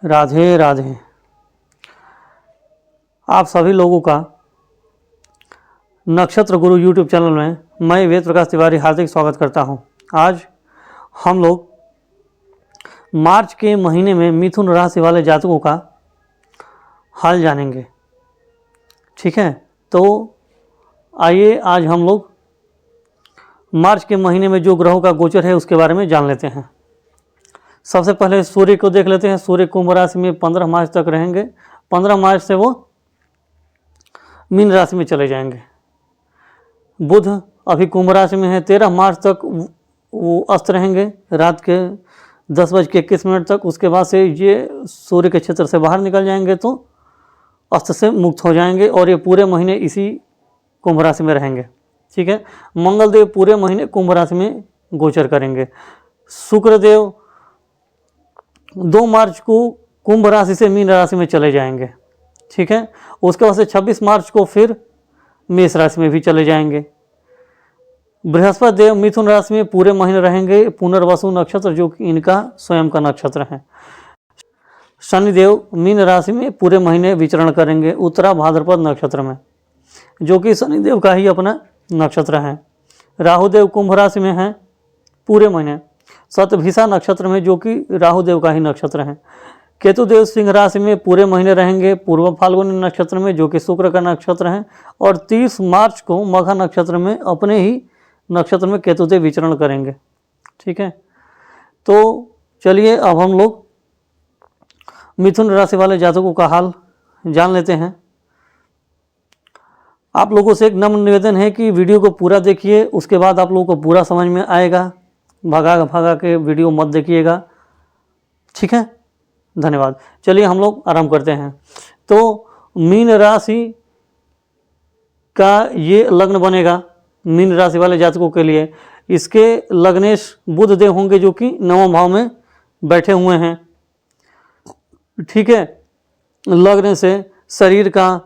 राधे राधे। आप सभी लोगों का नक्षत्र गुरु यूट्यूब चैनल में मैं वेद प्रकाश तिवारी हार्दिक स्वागत करता हूं। आज हम लोग मार्च के महीने में मिथुन राशि वाले जातकों का हाल जानेंगे। ठीक है, तो आइए आज हम लोग मार्च के महीने में जो ग्रहों का गोचर है उसके बारे में जान लेते हैं। सबसे पहले सूर्य को देख लेते हैं। सूर्य कुंभ राशि में 15 मार्च तक रहेंगे। 15 मार्च से वो मीन राशि में चले जाएंगे। बुध अभी कुंभ राशि में है। 13 मार्च तक वो अस्त रहेंगे, रात के 10:21 तक। उसके बाद से ये सूर्य के क्षेत्र से बाहर निकल जाएंगे तो अस्त से मुक्त हो जाएंगे और ये पूरे महीने इसी कुंभ राशि में रहेंगे। ठीक है, मंगलदेव पूरे महीने कुंभ राशि में गोचर करेंगे। शुक्रदेव 2 मार्च को कुंभ राशि से मीन राशि में चले जाएंगे। ठीक है, उसके बाद से 26 मार्च को फिर मेष राशि में भी चले जाएंगे। बृहस्पति देव मिथुन राशि में पूरे महीने रहेंगे, पुनर्वसु नक्षत्र जो कि इनका स्वयं का नक्षत्र है। शनिदेव मीन राशि में पूरे महीने विचरण करेंगे, उत्तरा भाद्रपद नक्षत्र में, जो कि शनिदेव का ही अपना नक्षत्र है। राहुदेव कुंभ राशि में है पूरे महीने, शतभिषा नक्षत्र में, जो कि राहुदेव का ही नक्षत्र है। केतुदेव सिंह राशि में पूरे महीने रहेंगे, पूर्व फाल्गुनी नक्षत्र में, जो कि शुक्र का नक्षत्र है। और 30 मार्च को मघा नक्षत्र में अपने ही नक्षत्र में केतुदेव विचरण करेंगे। ठीक है, तो चलिए अब हम लोग मिथुन राशि वाले जातकों का हाल जान लेते हैं। आप लोगों से एक नम्र निवेदन है कि वीडियो को पूरा देखिए, उसके बाद आप लोगों को पूरा समझ में आएगा। भगा के वीडियो मत देखिएगा। ठीक है, धन्यवाद। चलिए हम लोग आरंभ करते हैं। तो मीन राशि का ये लग्न बनेगा मीन राशि वाले जातकों के लिए। इसके लग्नेश बुध देव होंगे, जो कि 9वें भाव में बैठे हुए हैं। ठीक है, लग्न से शरीर का,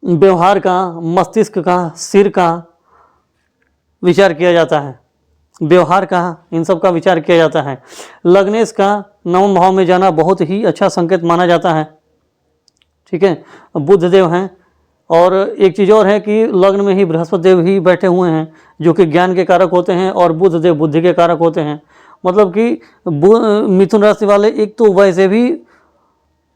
व्यवहार का, मस्तिष्क का, सिर का विचार किया जाता है। व्यवहार का, इन सब का विचार किया जाता है। लग्नेश का 9वें भाव में जाना बहुत ही अच्छा संकेत माना जाता है। ठीक है, बुध देव हैं। और एक चीज़ और है कि लग्न में ही बृहस्पति देव ही बैठे हुए हैं, जो कि ज्ञान के कारक होते हैं, और बुध देव बुद्धि के कारक होते हैं। मतलब कि मिथुन राशि वाले एक तो वैसे भी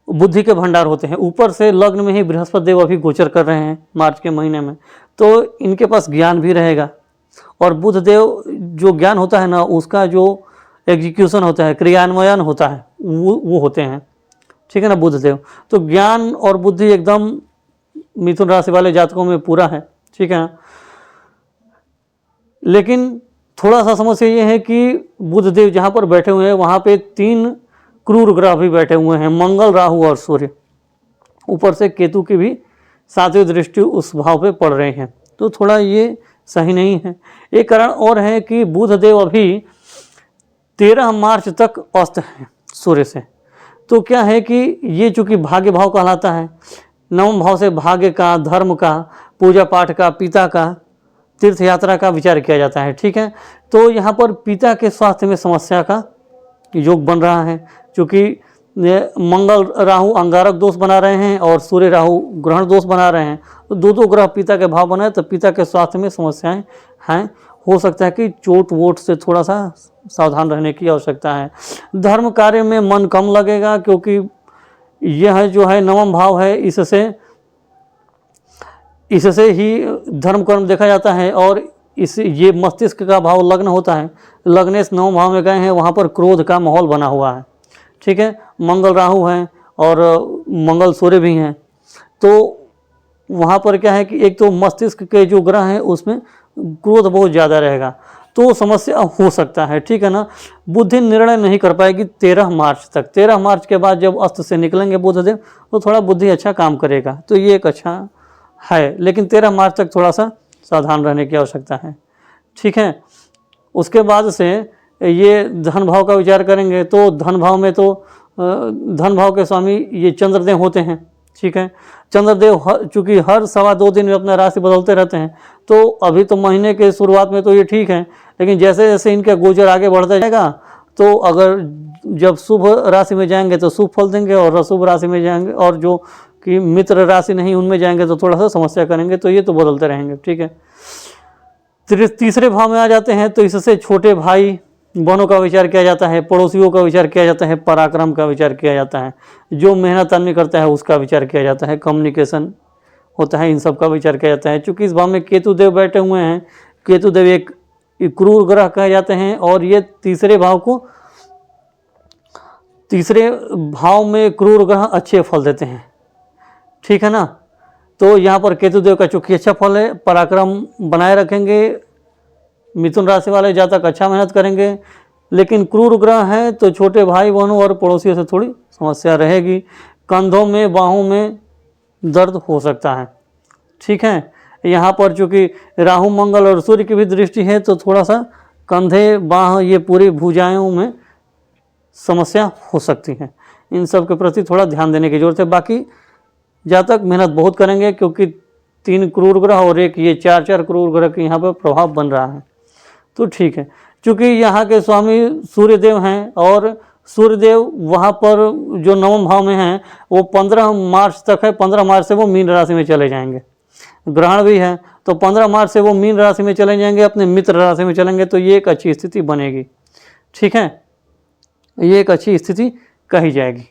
बुद्धि के भंडार होते हैं, ऊपर से लग्न में ही बृहस्पति देव अभी गोचर कर रहे हैं मार्च के महीने में, तो इनके पास ज्ञान भी रहेगा। और बुध देव जो ज्ञान होता है ना, उसका जो एग्जीक्यूशन होता है, क्रियान्वयन होता है, वो होते हैं। ठीक है ना, बुध देव। तो ज्ञान और बुद्धि एकदम मिथुन राशि वाले जातकों में पूरा है। ठीक है ना, लेकिन थोड़ा सा समस्या ये है कि बुध देव जहाँ पर बैठे हुए हैं वहाँ पे 3 क्रूर ग्रह भी बैठे हुए हैं, मंगल, राहु और सूर्य। ऊपर से केतु की भी 7वीं दृष्टि उस भाव पे पड़ रहे हैं, तो थोड़ा ये सही नहीं है। एक कारण और है कि बुध देव अभी 13 मार्च तक अस्त हैं सूर्य से। तो क्या है कि ये चूँकि भाग्य भाव कहलाता है, 9वें भाव से भाग्य का, धर्म का, पूजा पाठ का, पिता का, तीर्थ यात्रा का विचार किया जाता है। ठीक है, तो यहाँ पर पिता के स्वास्थ्य में समस्या का योग बन रहा है, क्योंकि मंगल राहु अंगारक दोष बना रहे हैं और सूर्य राहु ग्रहण दोष बना रहे हैं। तो दो ग्रह पिता के भाव बनाए, तो पिता के स्वास्थ्य में समस्याएं हैं। हो सकता है कि चोट वोट से थोड़ा सा सावधान रहने की आवश्यकता है। धर्म कार्य में मन कम लगेगा, क्योंकि यह जो है 9वां भाव है, इससे ही धर्म कर्म देखा जाता है। और ये मस्तिष्क का भाव लग्न होता है। लग्नेश 9वें भाव में गए हैं, वहाँ पर क्रोध का माहौल बना हुआ है। ठीक है, मंगल राहु हैं और मंगल सूर्य भी हैं, तो वहाँ पर क्या है कि एक तो मस्तिष्क के जो ग्रह हैं उसमें क्रोध बहुत ज़्यादा रहेगा, तो समस्या हो सकता है। ठीक है ना, बुद्धि निर्णय नहीं कर पाएगी 13 मार्च तक। 13 मार्च के बाद जब अस्त से निकलेंगे बुधदेव, तो थोड़ा बुद्धि अच्छा काम करेगा, तो ये एक अच्छा है। लेकिन 13 मार्च तक थोड़ा सा सावधान रहने की आवश्यकता है। ठीक है, उसके बाद से ये धन भाव का विचार करेंगे, तो धन भाव में तो धन भाव के स्वामी ये चंद्रदेव होते हैं। ठीक है, चंद्रदेव चूँकि हर 2.25 दिन में अपना राशि बदलते रहते हैं, तो अभी तो महीने के शुरुआत में तो ये ठीक है, लेकिन जैसे जैसे इनका गोचर आगे बढ़ता जाएगा, तो अगर जब शुभ राशि में जाएंगे तो शुभ फल देंगे, और अशुभ राशि में जाएंगे और जो कि मित्र राशि नहीं उनमें जाएंगे तो थोड़ा सा समस्या करेंगे। तो ये तो बदलते रहेंगे, ठीक है। तीसरे भाव में आ जाते हैं तो इससे छोटे भाई बहनों का विचार किया जाता है, पड़ोसियों का विचार किया जाता है, पराक्रम का विचार किया जाता है, जो मेहनत आदमी करता है उसका विचार किया जाता है, कम्युनिकेशन होता है, इन सब का विचार किया जाता है। चूँकि इस भाव में केतु देव बैठे हुए हैं, केतु देव एक क्रूर ग्रह कहे जाते हैं, और ये तीसरे भाव में क्रूर ग्रह अच्छे फल देते हैं, ठीक है ना। तो यहाँ पर केतु देव का चूँकि अच्छा फल है, पराक्रम बनाए रखेंगे, मिथुन राशि वाले जातक अच्छा मेहनत करेंगे, लेकिन क्रूर ग्रह है तो छोटे भाई बहनों और पड़ोसियों से थोड़ी समस्या रहेगी। कंधों में बाहों में दर्द हो सकता है, ठीक है। यहाँ पर चूँकि राहु मंगल और सूर्य की भी दृष्टि है तो थोड़ा सा कंधे बाह ये पूरी भुजाओं में समस्या हो सकती है। इन सब के प्रति थोड़ा ध्यान देने की जरूरत है। बाकी जातक मेहनत बहुत करेंगे, क्योंकि 3 क्रूर ग्रह और एक ये 4 क्रूर ग्रह के यहाँ पर प्रभाव बन रहा है, तो ठीक है। चूँकि यहाँ के स्वामी सूर्यदेव हैं, और सूर्यदेव वहाँ पर जो 9वें भाव में हैं वो 15 मार्च तक है, 15 मार्च से वो मीन राशि में चले जाएंगे। ग्रहण भी है तो 15 मार्च से वो मीन राशि में चले जाएंगे, अपने मित्र राशि में चलेंगे, तो ये एक अच्छी स्थिति बनेगी, ठीक है। ये एक अच्छी स्थिति कही जाएगी।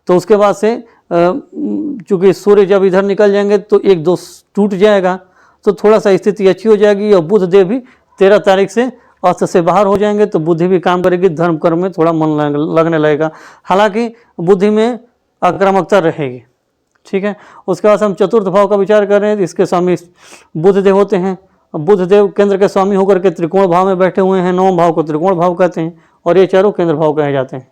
तो उसके बाद से चूँकि सूर्य जब इधर निकल जाएंगे तो 1-2 टूट जाएगा, तो थोड़ा सा स्थिति अच्छी हो जाएगी। और बुध देव भी 13 तारीख से अस्त्र से बाहर हो जाएंगे, तो बुद्धि भी काम करेगी, धर्म कर्म में थोड़ा मन लगने लगेगा। हालांकि बुद्धि में आक्रामकता रहेगी, ठीक है। उसके बाद हम चतुर्थ भाव का विचार कर रहे हैं, इसके स्वामी बुध देव होते हैं। बुध देव केंद्र के स्वामी होकर के त्रिकोण भाव में बैठे हुए हैं, 9वें भाव को त्रिकोण भाव कहते हैं, और ये चारों केंद्र भाव कहे जाते हैं।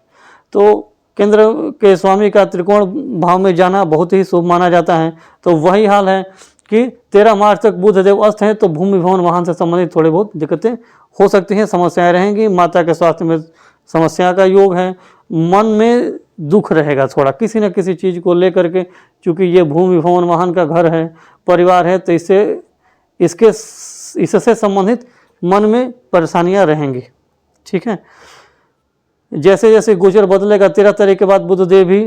तो केंद्र के स्वामी का त्रिकोण भाव में जाना बहुत ही शुभ माना जाता है। तो वही हाल है कि 13 मार्च तक बुध देव अस्त हैं, तो भूमि भवन वाहन से संबंधित थोड़ी बहुत दिक्कतें हो सकती हैं, समस्याएं रहेंगी। माता के स्वास्थ्य में समस्या का योग है, मन में दुख रहेगा थोड़ा किसी न किसी चीज़ को लेकर के, क्योंकि ये भूमि भवन वाहन का घर है, परिवार है, तो इससे संबंधित मन में परेशानियां रहेंगी, ठीक है। जैसे जैसे गोचर बदलेगा 13 तारीख के बाद बुधदेव भी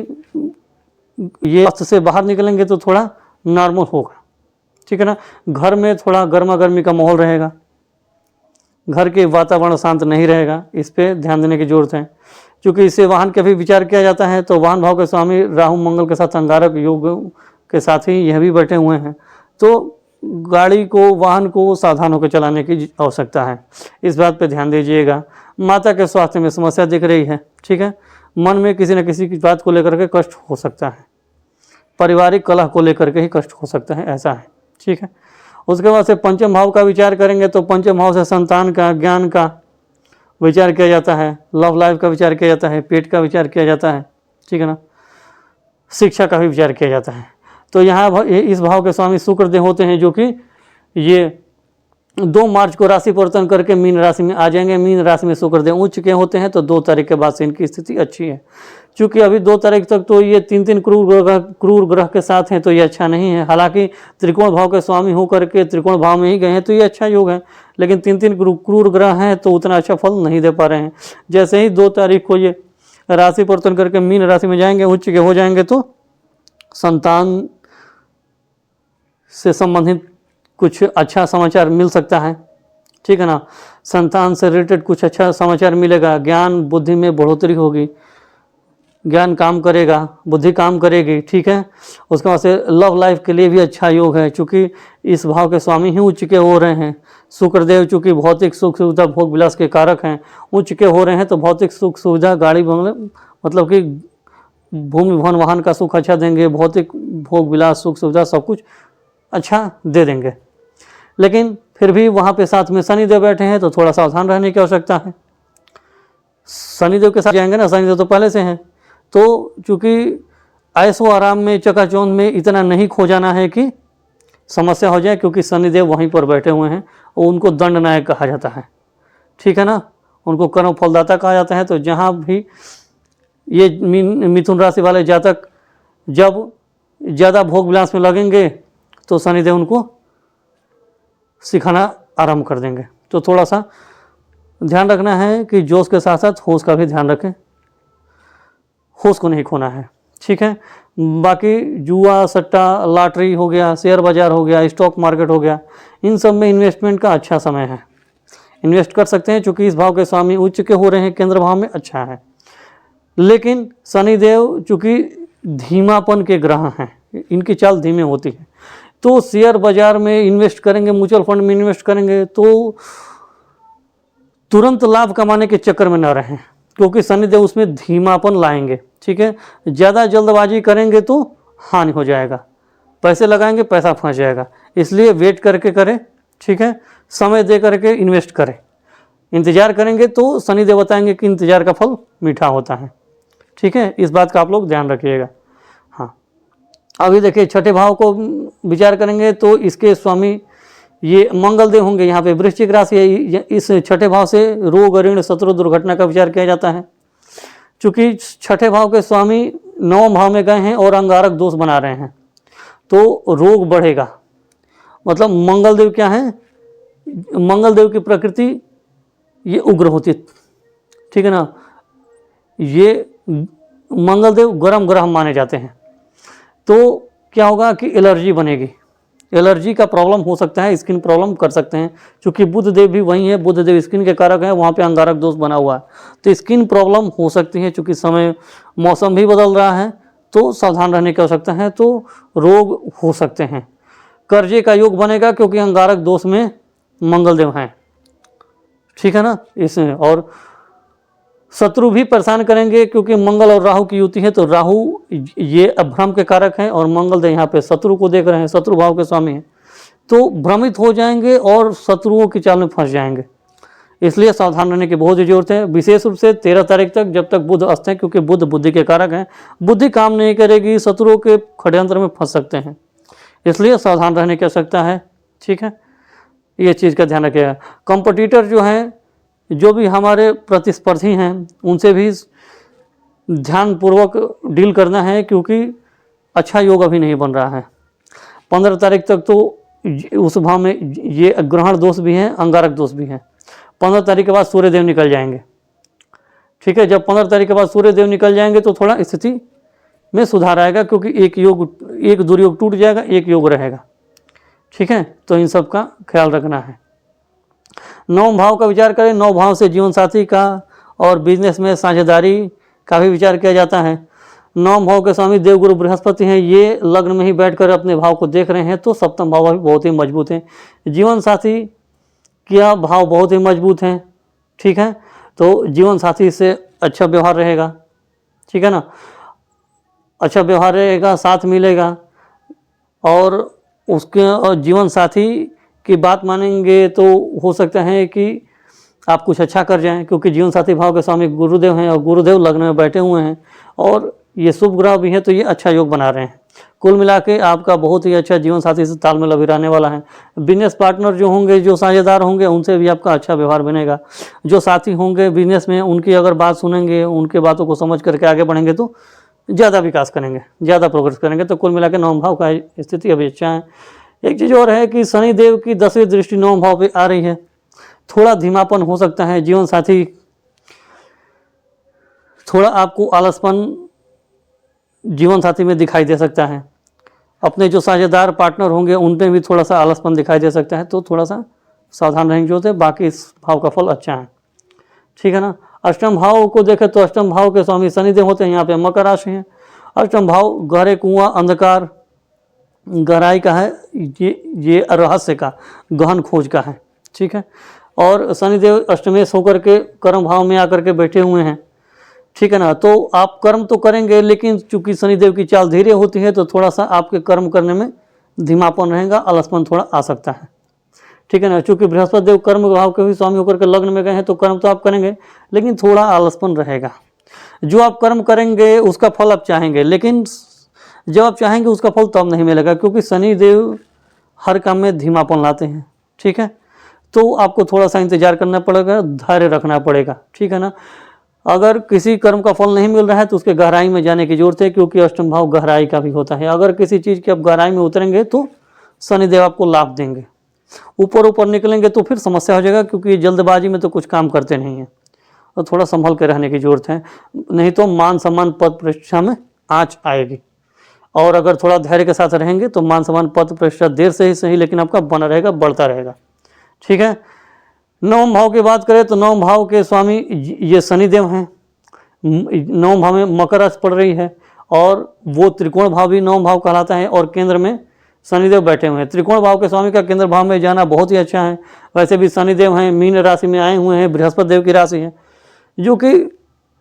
ये अस्त से बाहर निकलेंगे तो थोड़ा नॉर्मल होगा, ठीक है ना। घर में थोड़ा गर्मा गर्मी का माहौल रहेगा, घर के वातावरण शांत नहीं रहेगा, इस पे ध्यान देने की जरूरत है। क्योंकि इससे वाहन का भी विचार किया जाता है, तो वाहन भाव के स्वामी राहु मंगल के साथ अंगारक योग के साथ ही यह भी बैठे हुए हैं, तो गाड़ी को वाहन को सावधान होकर चलाने की आवश्यकता है, इस बात पे ध्यान दीजिएगा। माता के स्वास्थ्य में समस्या दिख रही है, ठीक है। मन में किसी न किसी की बात को लेकर के कष्ट हो सकता है, पारिवारिक कलह को लेकर के ही कष्ट हो सकता है, ऐसा है, ठीक है। उसके बाद से पंचम भाव का विचार करेंगे, तो पंचम भाव से संतान का, ज्ञान का विचार किया जाता है, लव लाइफ का विचार किया जाता है, पेट का विचार किया जाता है, ठीक है ना, शिक्षा का भी विचार किया जाता है। तो यहाँ इस भाव के स्वामी शुक्रदेव होते हैं, जो कि ये 2 मार्च को राशि परिवर्तन करके मीन राशि में आ जाएंगे। मीन राशि में शुक्रदेव उच्च के होते हैं, तो 2 तारीख के बाद से इनकी स्थिति अच्छी है। चूँकि अभी 2 तारीख तक तो ये 3 क्रूर ग्रह के साथ हैं, तो ये अच्छा नहीं है। हालांकि त्रिकोण भाव के स्वामी होकर के त्रिकोण भाव में ही गए हैं, तो ये अच्छा योग है, लेकिन 3 क्रूर ग्रह हैं तो उतना अच्छा फल नहीं दे पा रहे हैं। जैसे ही 2 तारीख को ये राशि परिवर्तन करके मीन राशि में जाएंगे, उच्च के हो जाएंगे, तो संतान से संबंधित कुछ अच्छा समाचार मिल सकता है, ठीक है ना। संतान से रिलेटेड कुछ अच्छा समाचार मिलेगा, ज्ञान बुद्धि में बढ़ोतरी होगी, ज्ञान काम करेगा, बुद्धि काम करेगी, ठीक है। उसके बाद से लव लाइफ के लिए भी अच्छा योग है, क्योंकि इस भाव के स्वामी ही उच्च के हो रहे हैं। शुक्रदेव चूँकि भौतिक सुख सुविधा भोग विलास के कारक हैं, उच्च के हो रहे हैं, तो भौतिक सुख सुविधा गाड़ी बंगले मतलब कि भूमि भवन वाहन का सुख अच्छा देंगे, भौतिक भोग विलास सुख सुविधा सब कुछ अच्छा दे देंगे। लेकिन फिर भी वहाँ पे साथ में शनिदेव बैठे हैं, तो थोड़ा सावधान रहने की आवश्यकता है। शनिदेव के साथ जाएंगे ना, शनिदेव तो पहले से हैं, तो चूँकि ऐशो आराम में चकाचौंध में इतना नहीं खो जाना है कि समस्या हो जाए, क्योंकि शनिदेव वहीं पर बैठे हुए हैं और उनको दंड नायक कहा जाता है, ठीक है ना, उनको कर्म फलदाता कहा जाता है। तो जहाँ भी ये मिथुन राशि वाले जातक जब ज़्यादा भोग विलास में लगेंगे, तो शनिदेव उनको सिखाना आरंभ कर देंगे। तो थोड़ा सा ध्यान रखना है कि जोश के साथ साथ होश का भी ध्यान रखें, होश को नहीं खोना है। ठीक है, बाकी जुआ, सट्टा, लॉटरी हो गया, शेयर बाज़ार हो गया, स्टॉक मार्केट हो गया, इन सब में इन्वेस्टमेंट का अच्छा समय है, इन्वेस्ट कर सकते हैं। चूँकि इस भाव के स्वामी उच्च के हो रहे हैं, केंद्र भाव में अच्छा है। लेकिन शनिदेव चूँकि धीमापन के ग्रह हैं, इनकी चाल धीमे होती है, तो शेयर बाज़ार में इन्वेस्ट करेंगे, म्यूचुअल फंड में इन्वेस्ट करेंगे तो तुरंत लाभ कमाने के चक्कर में न रहें, क्योंकि शनिदेव उसमें धीमापन लाएंगे। ठीक है, ज़्यादा जल्दबाजी करेंगे तो हानि हो जाएगा, पैसे लगाएंगे पैसा फंस जाएगा, इसलिए वेट करके करें। ठीक है, समय दे करके इन्वेस्ट करें, इंतज़ार करेंगे तो शनिदेव बताएंगे कि इंतज़ार का फल मीठा होता है। ठीक है, इस बात का आप लोग ध्यान रखिएगा। हाँ, अभी देखिए छठे भाव को विचार करेंगे तो इसके स्वामी ये मंगल देव होंगे। यहाँ पे वृश्चिक राशि है, इस छठे भाव से रोग, ऋण, शत्रु, दुर्घटना का विचार किया जाता है। चूँकि छठे भाव के स्वामी नवम भाव में गए हैं और अंगारक दोष बना रहे हैं, तो रोग बढ़ेगा। मतलब मंगल देव क्या है, मंगल देव की प्रकृति ये उग्र होती है। ठीक है ना, ये मंगल देव गर्म ग्रह माने जाते हैं, तो क्या होगा कि एलर्जी बनेगी, एलर्जी का प्रॉब्लम हो सकता है, स्किन प्रॉब्लम कर सकते हैं। क्योंकि बुध देव भी वही है, बुध देव स्किन के कारक हैं, वहाँ पे अंगारक दोष बना हुआ है, तो स्किन प्रॉब्लम हो सकती है। चूँकि समय मौसम भी बदल रहा है तो सावधान रहने की आवश्यकता है, तो रोग हो सकते हैं। कर्जे का योग बनेगा क्योंकि अंगारक दोष में मंगल देव हैं। ठीक है ना, इसमें और शत्रु भी परेशान करेंगे क्योंकि मंगल और राहु की युति है, तो राहु ये अभ्रम के कारक हैं और मंगल देव यहाँ पे शत्रु को देख रहे हैं, शत्रु भाव के स्वामी हैं, तो भ्रमित हो जाएंगे और शत्रुओं की चाल में फंस जाएंगे। इसलिए सावधान रहने की बहुत जरूरत है, विशेष रूप से 13 तारीख तक, जब तक बुध अस्त है, क्योंकि बुध बुद्धि के कारक हैं, बुद्धि काम नहीं करेगी, शत्रुओं के षड्यंत्र में फंस सकते हैं, इसलिए सावधान रहने की आवश्यकता है। ठीक है, ये चीज़ का ध्यान रखिएगा। कंपटीटर जो हैं, जो भी हमारे प्रतिस्पर्धी हैं, उनसे भी ध्यानपूर्वक डील करना है, क्योंकि अच्छा योग अभी नहीं बन रहा है। 15 तारीख तक तो उस भाव में ये ग्रहण दोष भी हैं, अंगारक दोष भी हैं। 15 तारीख के बाद सूर्यदेव निकल जाएंगे। ठीक है, जब 15 तारीख के बाद सूर्यदेव निकल जाएंगे तो थोड़ा स्थिति में सुधार आएगा, क्योंकि एक दुर्योग टूट जाएगा, एक योग रहेगा। ठीक है, तो इन सब का ख्याल रखना है। 9 भाव का विचार करें, 9 भाव से जीवन साथी का और बिजनेस में साझेदारी का भी विचार किया जाता है। 9 भाव के स्वामी देवगुरु बृहस्पति हैं, ये लग्न में ही बैठकर अपने भाव को देख रहे हैं, तो सप्तम भाव भी बहुत ही मजबूत हैं। जीवन साथी क्या भाव बहुत ही मजबूत हैं। ठीक है, तो जीवन साथी से अच्छा व्यवहार रहेगा। ठीक है ना, अच्छा व्यवहार रहेगा, साथ मिलेगा, और उसके जीवन साथी की बात मानेंगे तो हो सकता है कि आप कुछ अच्छा कर जाएं, क्योंकि जीवन साथी भाव के स्वामी गुरुदेव हैं और गुरुदेव लग्न में बैठे हुए हैं और ये शुभ ग्रह भी हैं, तो ये अच्छा योग बना रहे हैं। कुल मिला के आपका बहुत ही अच्छा जीवन साथी से तालमेल अभी रहने वाला है। बिजनेस पार्टनर जो होंगे, जो साझेदार होंगे, उनसे भी आपका अच्छा व्यवहार बनेगा। जो साथी होंगे बिजनेस में, उनकी अगर बात सुनेंगे, उनके बातों को समझ करके आगे बढ़ेंगे तो ज़्यादा विकास करेंगे, ज़्यादा प्रोग्रेस करेंगे। तो कुल मिला के 9 भाव का स्थिति अभी अच्छा है। एक चीज़ और है कि शनिदेव की 10वीं दृष्टि 9 भाव पे आ रही है, थोड़ा धीमापन हो सकता है। जीवन साथी थोड़ा आपको आलसपन जीवन साथी में दिखाई दे सकता है। अपने जो साझेदार पार्टनर होंगे उनमें भी थोड़ा सा आलसपन दिखाई दे सकता है, तो थोड़ा सा सावधान रहेंगे जो थे। बाकी इस भाव का फल अच्छा है। ठीक है ना, अष्टम भाव को देखें तो अष्टम भाव के स्वामी शनिदेव होते हैं, यहाँ पे मकर राशि है। अष्टम भाव गहरे कुआं, अंधकार, गहराई का है, ये रहस्य का, गहन खोज का है। ठीक है, और शनिदेव अष्टमेश होकर के कर्म भाव में आकर के बैठे हुए हैं। ठीक है ना, तो आप कर्म तो करेंगे, लेकिन चूंकि शनिदेव की चाल धीरे होती है, तो थोड़ा सा आपके कर्म करने में धीमापन रहेगा, आलसपन थोड़ा आ सकता है। ठीक है ना, चूंकि बृहस्पति देव कर्म भाव के भी स्वामी होकर के लग्न में गए हैं, तो कर्म तो आप करेंगे, लेकिन थोड़ा आलसपन रहेगा। जो आप कर्म करेंगे उसका फल आप चाहेंगे, लेकिन जब आप चाहेंगे उसका फल तब नहीं मिलेगा, क्योंकि शनिदेव हर काम में धीमापन लाते हैं। ठीक है, तो आपको थोड़ा सा इंतजार करना पड़ेगा, धैर्य रखना पड़ेगा। ठीक है ना, अगर किसी कर्म का फल नहीं मिल रहा है तो उसके गहराई में जाने की जरूरत है, क्योंकि अष्टम भाव गहराई का भी होता है। अगर किसी चीज़ की आप गहराई में उतरेंगे तो शनिदेव आपको लाभ देंगे। ऊपर ऊपर निकलेंगे तो फिर समस्या हो जाएगा, क्योंकि जल्दबाजी में तो कुछ काम करते नहीं हैं, तो थोड़ा संभल के रहने की ज़रूरत है, नहीं तो मान सम्मान पद प्रतिष्ठा में आँच आएगी। और अगर थोड़ा धैर्य के साथ रहेंगे तो मान सम्मान पद प्रतिष्ठा देर से ही सही लेकिन आपका बना रहेगा, बढ़ता रहेगा। ठीक है। नवम भाव की बात करें तो नवम भाव के स्वामी ये शनिदेव हैं। नवम भाव में मकर राशि पड़ रही है और वो त्रिकोण भाव भी नवम भाव कहलाता है, और केंद्र में शनिदेव बैठे हुए हैं। त्रिकोण भाव के स्वामी का केंद्र भाव में जाना बहुत ही अच्छा है। वैसे भी शनिदेव हैं, मीन राशि में आए हुए हैं, बृहस्पति देव की राशि है, जो कि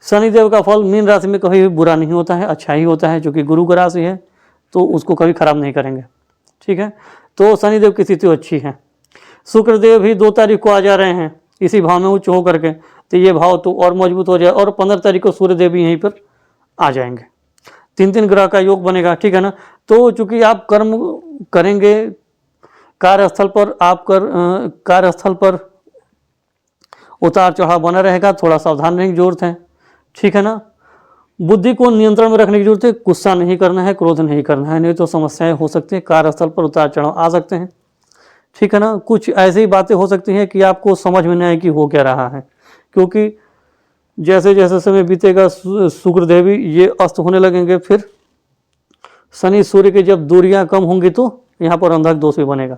शनिदेव का फल मीन राशि में कभी भी बुरा नहीं होता है, अच्छा ही होता है, जो कि गुरु की राशि है तो उसको कभी खराब नहीं करेंगे। ठीक है, तो शनिदेव की स्थिति अच्छी है। शुक्रदेव भी 2 तारीख को आ जा रहे हैं इसी भाव में उच्च होकर के, तो ये भाव तो और मजबूत हो जाए, और 15 तारीख को सूर्यदेव भी यहीं पर आ जाएंगे। 3 ग्रह का योग बनेगा। ठीक है ना। तो चूंकि आप कर्म करेंगे कार्यस्थल पर, कार्यस्थल पर उतार चढ़ाव बना रहेगा, थोड़ा सावधान रहने की जरूरत है। ठीक है ना। बुद्धि को नियंत्रण में रखने की जरूरत है, गुस्सा नहीं करना है, क्रोध नहीं करना है, नहीं तो समस्याएं हो सकती हैं, कार्यस्थल पर उतार चढ़ाव आ सकते हैं। ठीक है ना। कुछ ऐसी बातें हो सकती हैं कि आपको समझ में नहीं आए कि हो क्या रहा है, क्योंकि जैसे जैसे समय बीतेगा शुक्रदेव ये अस्त होने लगेंगे, फिर शनि सूर्य की जब दूरियां कम होंगी तो यहाँ पर अंधक दोष भी बनेगा।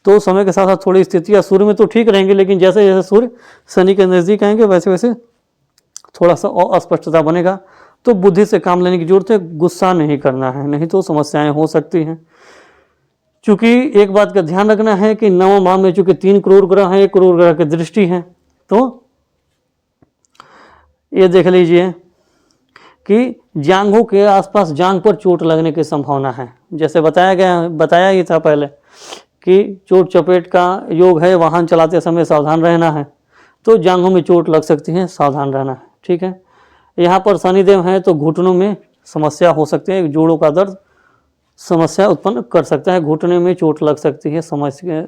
तो समय के साथ साथ थोड़ी स्थितियाँ सूर्य में तो ठीक रहेंगी, लेकिन जैसे जैसे सूर्य शनि के नज़दीक आएंगे वैसे वैसे थोड़ा सा और अस्पष्टता बनेगा। तो बुद्धि से काम लेने की जरूरत है, गुस्सा नहीं करना है, नहीं तो समस्याएं हो सकती हैं। चूँकि एक बात का ध्यान रखना है कि नवम भाव में चूँकि 3 क्रूर ग्रह हैं, 1 क्रूर ग्रह की दृष्टि है, तो ये देख लीजिए कि जांघों के आसपास जांघ पर चोट लगने की संभावना है। जैसे बताया ही था पहले कि चोट चपेट का योग है, वाहन चलाते समय सावधान रहना है, तो जांघों में चोट लग सकती है, सावधान रहना है। ठीक है। यहाँ पर शनिदेव हैं तो घुटनों में समस्या हो सकती है, जोड़ों का दर्द समस्या उत्पन्न कर सकता है, घुटने में चोट लग सकती है, समस्या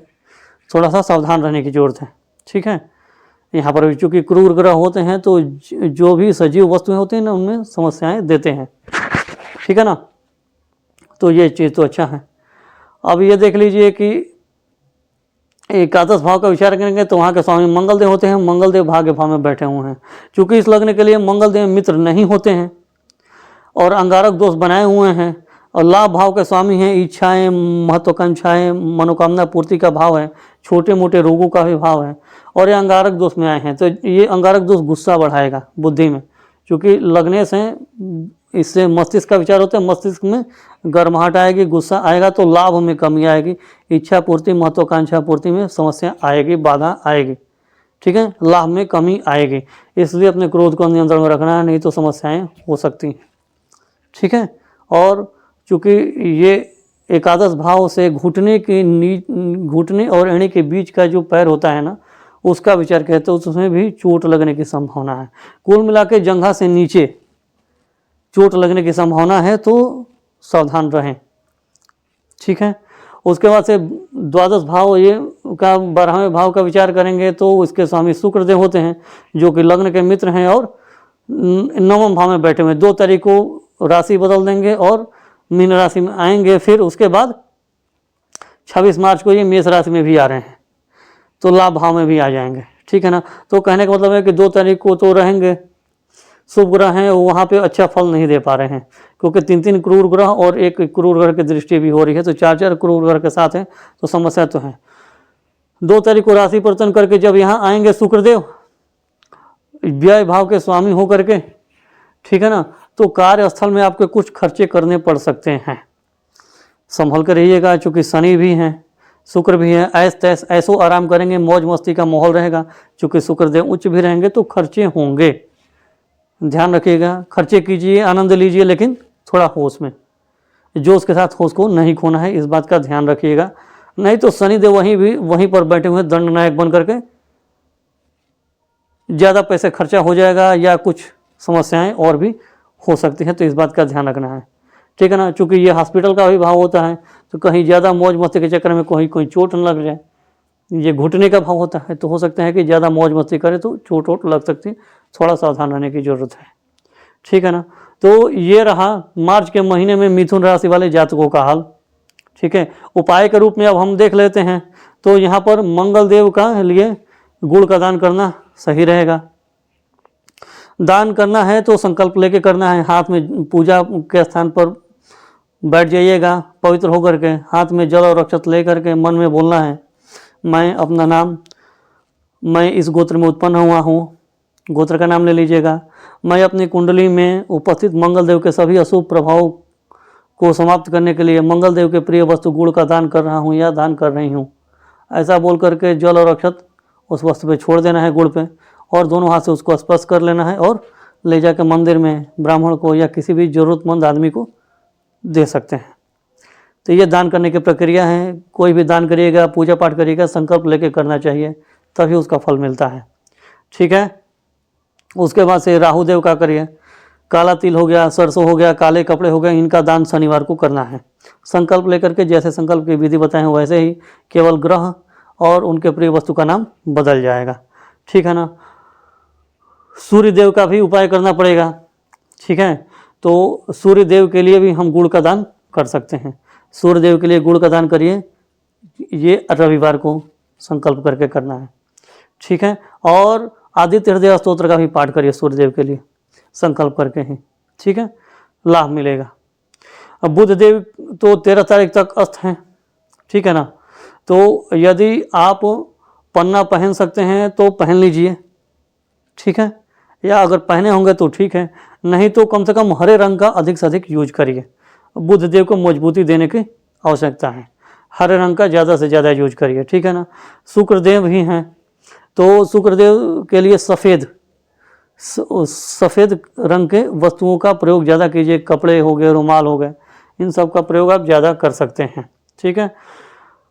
थोड़ा सा सावधान रहने की जरूरत है। ठीक है। यहाँ पर चूँकि क्रूर ग्रह होते हैं तो जो भी सजीव वस्तुएं होती हैं ना उनमें समस्याएं देते हैं। ठीक है ना। तो ये चीज़ तो अच्छा है। अब ये देख लीजिए कि एकादश भाव का विचार करेंगे तो वहाँ के स्वामी मंगलदेव होते हैं। मंगलदेव भाग्य भाव में बैठे हुए हैं। चूँकि इस लग्न के लिए मंगलदेव मित्र नहीं होते हैं और अंगारक दोष बनाए हुए हैं, और लाभ भाव के स्वामी हैं, इच्छाएं, महत्वाकांक्षाएं, मनोकामना पूर्ति का भाव है, छोटे मोटे रोगों का भी भाव है, और ये अंगारक दोष में आए हैं। तो ये अंगारक दोष गुस्सा बढ़ाएगा बुद्धि में, क्योंकि लगने से इससे मस्तिष्क का विचार होता है, मस्तिष्क में गर्माहट आएगी, गुस्सा आएगा, तो लाभ में कमी आएगी, इच्छा पूर्ति महत्वाकांक्षा पूर्ति में समस्या आएगी, बाधा आएगी। ठीक है। लाभ में कमी आएगी, इसलिए अपने क्रोध को नियंत्रण में रखना है, नहीं तो समस्याएं हो सकती हैं। ठीक है। और चूँकि ये एकादश भाव से घुटने और एड़ी के बीच का जो पैर होता है ना, उसका विचार कहते हैं, उसमें भी चोट लगने की संभावना है। कुल मिला के जंघा से नीचे चोट लगने की संभावना है, तो सावधान रहें। ठीक है। उसके बाद से द्वादश भाव ये का 12वें भाव का विचार करेंगे तो इसके स्वामी शुक्रदेव होते हैं, जो कि लग्न के मित्र हैं और 9वें भाव में बैठे हुए। 2 तारीख को राशि बदल देंगे और मीन राशि में आएंगे, फिर उसके बाद 26 मार्च को ये मेष राशि में भी आ रहे हैं, तो लाभ भाव में भी आ जाएंगे। ठीक है ना। तो कहने का मतलब है कि 2 तारीख को तो रहेंगे, शुभ ग्रह हैं, वहाँ पे अच्छा फल नहीं दे पा रहे हैं, क्योंकि 3 क्रूर ग्रह और 1 क्रूर ग्रह की दृष्टि भी हो रही है, तो 4 क्रूर ग्रह के साथ है, तो समस्या तो है। 2 तारीख को राशि परिवर्तन करके जब यहाँ आएंगे शुक्रदेव व्यय भाव के स्वामी हो करके, ठीक है ना, तो कार्यस्थल में आपके कुछ खर्चे करने पड़ सकते हैं, संभल कर रहिएगा। चूँकि शनि भी हैं, शुक्र भी है, ऐस तैस ऐसो आराम करेंगे, मौज मस्ती का माहौल रहेगा। चूँकि शुक्रदेव उच्च भी रहेंगे तो खर्चे होंगे, ध्यान रखिएगा। खर्चे कीजिए, आनंद लीजिए, लेकिन थोड़ा होश में, जोश के साथ होश को नहीं खोना है, इस बात का ध्यान रखिएगा। नहीं तो शनिदेव वहीं पर बैठे हुए दंड नायक बन करके ज़्यादा पैसे खर्चा हो जाएगा या कुछ समस्याएं और भी हो सकती हैं, तो इस बात का ध्यान रखना है। ठीक है ना। चूँकि ये हॉस्पिटल का भी भाव होता है, तो कहीं ज़्यादा मौज मस्ती के चक्कर में कोई चोट न लग जाए। ये घुटने का भाव होता है, तो हो सकता है कि ज़्यादा मौज मस्ती करे तो चोट वोट लग सकती है, थोड़ा सावधान रहने की ज़रूरत है। ठीक है ना। तो ये रहा मार्च के महीने में मिथुन राशि वाले जातकों का हाल। ठीक है। उपाय के रूप में अब हम देख लेते हैं, तो यहाँ पर मंगल देव का लिए गुड़ का दान करना सही रहेगा। दान करना है तो संकल्प लेके करना है। हाथ में पूजा के स्थान पर बैठ जाइएगा, पवित्र होकर के हाथ में जल और अक्षत ले करके मन में बोलना है, मैं अपना नाम, मैं इस गोत्र में उत्पन्न हुआ हूँ, गोत्र का नाम ले लीजिएगा। मैं अपनी कुंडली में उपस्थित मंगल देव के सभी अशुभ प्रभाव को समाप्त करने के लिए मंगल देव के प्रिय वस्तु गुड़ का दान कर रहा हूँ या दान कर रही हूँ। ऐसा बोल करके जल और अक्षत उस वस्तु पे छोड़ देना है, गुड़ पे, और दोनों हाथ से उसको स्पर्श कर लेना है और ले जाकर मंदिर में ब्राह्मण को या किसी भी ज़रूरतमंद आदमी को दे सकते हैं। तो ये दान करने की प्रक्रिया है। कोई भी दान करिएगा, पूजा पाठ करिएगा, संकल्प लेके करना चाहिए, तभी उसका फल मिलता है। ठीक है। उसके बाद से राहु देव का करिए। काला तिल हो गया, सरसों हो गया, काले कपड़े हो गए, इनका दान शनिवार को करना है। संकल्प लेकर के जैसे संकल्प की विधि बताएं वैसे ही, केवल ग्रह और उनके प्रिय वस्तु का नाम बदल जाएगा। ठीक है ना। सूर्य देव का भी उपाय करना पड़ेगा। ठीक है। तो सूर्य देव के लिए भी हम गुड़ का दान कर सकते हैं। सूर्य देव के लिए गुड़ का दान करिए, ये रविवार को संकल्प करके करना है। ठीक है। और आदित्य हृदय स्तोत्र का भी पाठ करिए सूर्य देव के लिए संकल्प करके ही। ठीक है, लाभ मिलेगा। अब बुध देव तो 13 तारीख तक अस्त हैं। ठीक है ना। तो यदि आप पन्ना पहन सकते हैं तो पहन लीजिए। ठीक है। या अगर पहने होंगे तो ठीक है, नहीं तो कम से कम हरे रंग का अधिक से अधिक यूज करिए। बुध देव को मजबूती देने की आवश्यकता है, हरे रंग का ज़्यादा से ज़्यादा यूज करिए। ठीक है ना। शुक्रदेव भी हैं, तो शुक्रदेव के लिए सफ़ेद रंग के वस्तुओं का प्रयोग ज़्यादा कीजिए। कपड़े हो गए, रुमाल हो गए, इन सब का प्रयोग आप ज़्यादा कर सकते हैं। ठीक है।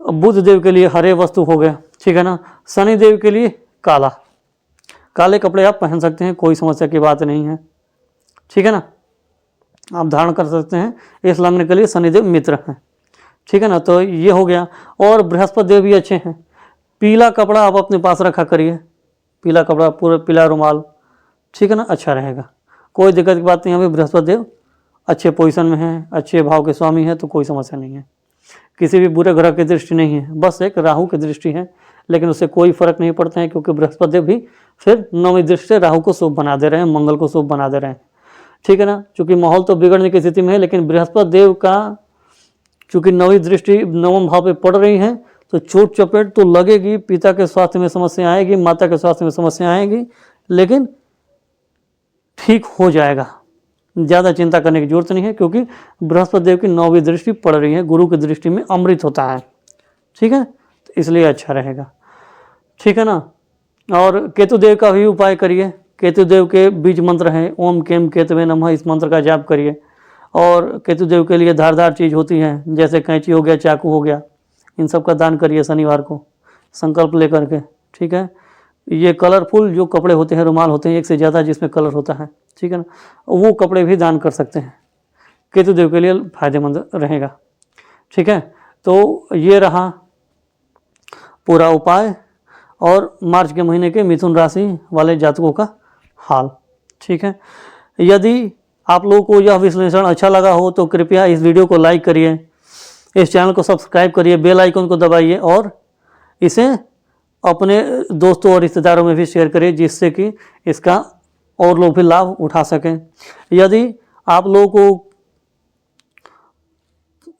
बुध देव के लिए हरे वस्तु हो गए। ठीक है ना। शनि देव के लिए काले कपड़े आप पहन सकते हैं, कोई समस्या की बात नहीं है। ठीक है ना। आप धारण कर सकते हैं। इस लग्न के लिए शनिदेव मित्र हैं। ठीक है ना। तो ये हो गया। और बृहस्पति देव भी अच्छे हैं। पीला कपड़ा आप अपने पास रखा करिए, पीला कपड़ा, पूरा पीला रुमाल। ठीक है ना, अच्छा रहेगा, कोई दिक्कत की बात नहीं है। अभी बृहस्पति देव अच्छे पोजीशन में हैं, अच्छे भाव के स्वामी हैं, तो कोई समस्या नहीं है। किसी भी बुरे ग्रह की दृष्टि नहीं है, बस एक राहु की दृष्टि है, लेकिन उससे कोई फर्क नहीं पड़ता है, क्योंकि बृहस्पति देव भी फिर नौवीं दृष्टि से राहु को शुभ बना दे रहे हैं, मंगल को शुभ बना दे रहे हैं। ठीक है ना। चूँकि माहौल तो बिगड़ने की स्थिति में है, लेकिन बृहस्पति देव का चूँकि नौवीं दृष्टि नवम भाव पे पड़ रही है, तो चोट चपेट तो लगेगी, पिता के स्वास्थ्य में समस्या आएगी, माता के स्वास्थ्य में समस्या आएगी, लेकिन ठीक हो जाएगा। ज़्यादा चिंता करने की जरूरत नहीं है, क्योंकि बृहस्पति देव की नौवीं दृष्टि पड़ रही है, गुरु की दृष्टि में अमृत होता है। ठीक है, तो इसलिए अच्छा रहेगा। ठीक है ना। और केतु देव का भी उपाय करिए। केतु देव के बीज मंत्र हैं, ओम केम केतवे नमः, इस मंत्र का जाप करिए। और केतु देव के लिए धारदार चीज़ होती है, जैसे कैंची हो गया, चाकू हो गया, इन सब का दान करिए शनिवार को संकल्प लेकर के। ठीक है। ये कलरफुल जो कपड़े होते हैं, रुमाल होते हैं, एक से ज़्यादा जिसमें कलर होता है, ठीक है ना, वो कपड़े भी दान कर सकते हैं, केतु देव के लिए फायदेमंद रहेगा। ठीक है। तो ये रहा पूरा उपाय और मार्च के महीने के मिथुन राशि वाले जातकों का हाल। ठीक है। यदि आप लोगों को यह विश्लेषण अच्छा लगा हो तो कृपया इस वीडियो को लाइक करिए, इस चैनल को सब्सक्राइब करिए, बेल आइकन को दबाइए और इसे अपने दोस्तों और रिश्तेदारों में भी शेयर करिए, जिससे कि इसका और लोग भी लाभ उठा सकें। यदि आप लोगों को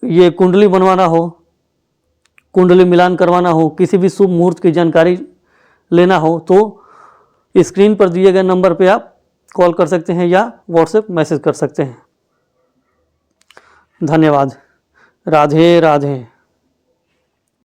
ये कुंडली बनवाना हो, कुंडली मिलान करवाना हो, किसी भी शुभ मुहूर्त की जानकारी लेना हो, तो स्क्रीन पर दिए गए नंबर पे आप कॉल कर सकते हैं या व्हाट्सएप मैसेज कर सकते हैं। धन्यवाद। राधे राधे।